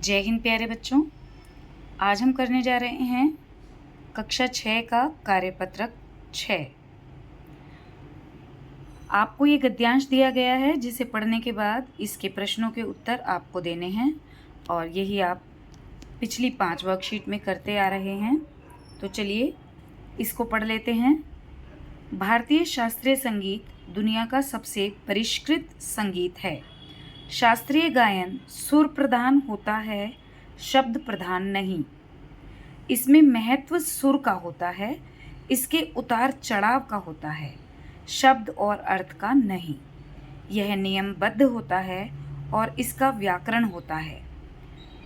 जय हिंद प्यारे बच्चों। आज हम करने जा रहे हैं कक्षा 6 का कार्यपत्रक 6। आपको ये गद्यांश दिया गया है जिसे पढ़ने के बाद इसके प्रश्नों के उत्तर आपको देने हैं और यही आप पिछली 5 वर्कशीट में करते आ रहे हैं। तो चलिए इसको पढ़ लेते हैं। भारतीय शास्त्रीय संगीत दुनिया का सबसे परिष्कृत संगीत है। शास्त्रीय गायन सुर प्रधान होता है, शब्द प्रधान नहीं। इसमें महत्व सुर का होता है, इसके उतार चढ़ाव का होता है, शब्द और अर्थ का नहीं। यह नियमबद्ध होता है और इसका व्याकरण होता है।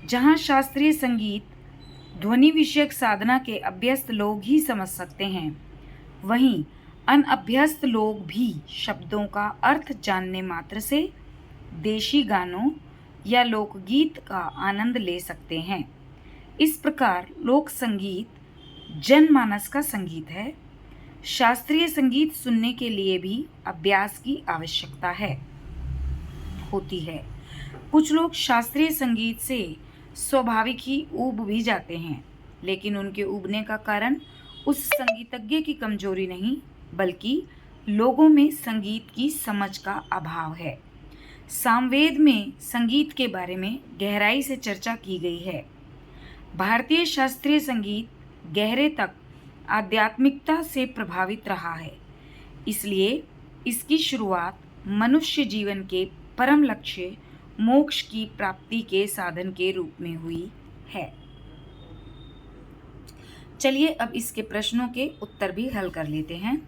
जहाँ शास्त्रीय संगीत ध्वनि विषयक साधना के अभ्यस्त लोग ही समझ सकते हैं, वहीं अनअभ्यस्त लोग भी शब्दों का अर्थ जानने मात्र से देशी गानों या लोकगीत का आनंद ले सकते हैं। इस प्रकार लोक संगीत जनमानस का संगीत है। शास्त्रीय संगीत सुनने के लिए भी अभ्यास की आवश्यकता होती है। कुछ लोग शास्त्रीय संगीत से स्वाभाविक ही ऊब भी जाते हैं, लेकिन उनके ऊबने का कारण उस संगीतज्ञ की कमजोरी नहीं, बल्कि लोगों में संगीत की समझ का अभाव है। सामवेद में संगीत के बारे में गहराई से चर्चा की गई है। भारतीय शास्त्रीय संगीत गहरे तक आध्यात्मिकता से प्रभावित रहा है, इसलिए इसकी शुरुआत मनुष्य जीवन के परम लक्ष्य मोक्ष की प्राप्ति के साधन के रूप में हुई है। चलिए अब इसके प्रश्नों के उत्तर भी हल कर लेते हैं।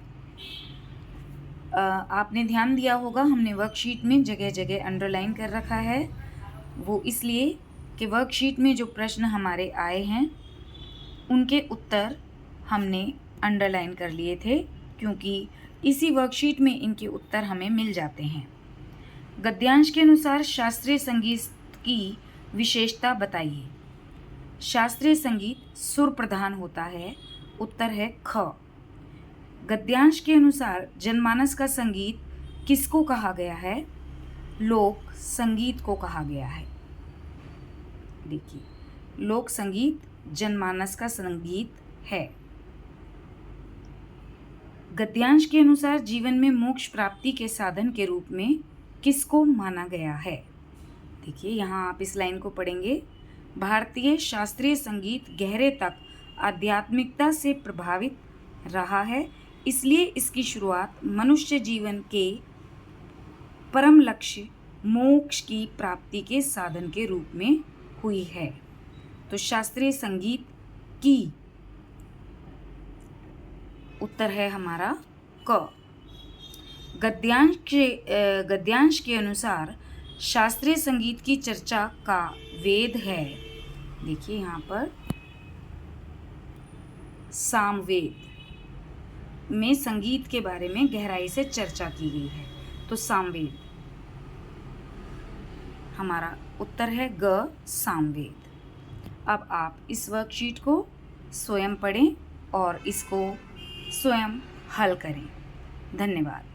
आपने ध्यान दिया होगा, हमने वर्कशीट में जगह जगह अंडरलाइन कर रखा है। वो इसलिए कि वर्कशीट में जो प्रश्न हमारे आए हैं उनके उत्तर हमने अंडरलाइन कर लिए थे, क्योंकि इसी वर्कशीट में इनके उत्तर हमें मिल जाते हैं। गद्यांश के अनुसार शास्त्रीय संगीत की विशेषता बताइए। शास्त्रीय संगीत सुर प्रधान होता है, उत्तर है ख। गद्यांश के अनुसार जनमानस का संगीत किसको कहा गया है? लोक संगीत को कहा गया है। देखिए, लोक संगीत जनमानस का संगीत है। गद्यांश के अनुसार जीवन में मोक्ष प्राप्ति के साधन के रूप में किसको माना गया है? देखिए, यहाँ आप इस लाइन को पढ़ेंगे। भारतीय शास्त्रीय संगीत गहरे तक आध्यात्मिकता से प्रभावित रहा है, इसलिए इसकी शुरुआत मनुष्य जीवन के परम लक्ष्य मोक्ष की प्राप्ति के साधन के रूप में हुई है। तो शास्त्रीय संगीत की उत्तर है हमारा क। गद्यांश के अनुसार शास्त्रीय संगीत की चर्चा का वेद है। देखिए यहाँ पर सामवेद में संगीत के बारे में गहराई से चर्चा की गई है, तो सामवेद हमारा उत्तर है ग, सामवेद। अब आप इस वर्कशीट को स्वयं पढ़ें और इसको स्वयं हल करें। धन्यवाद।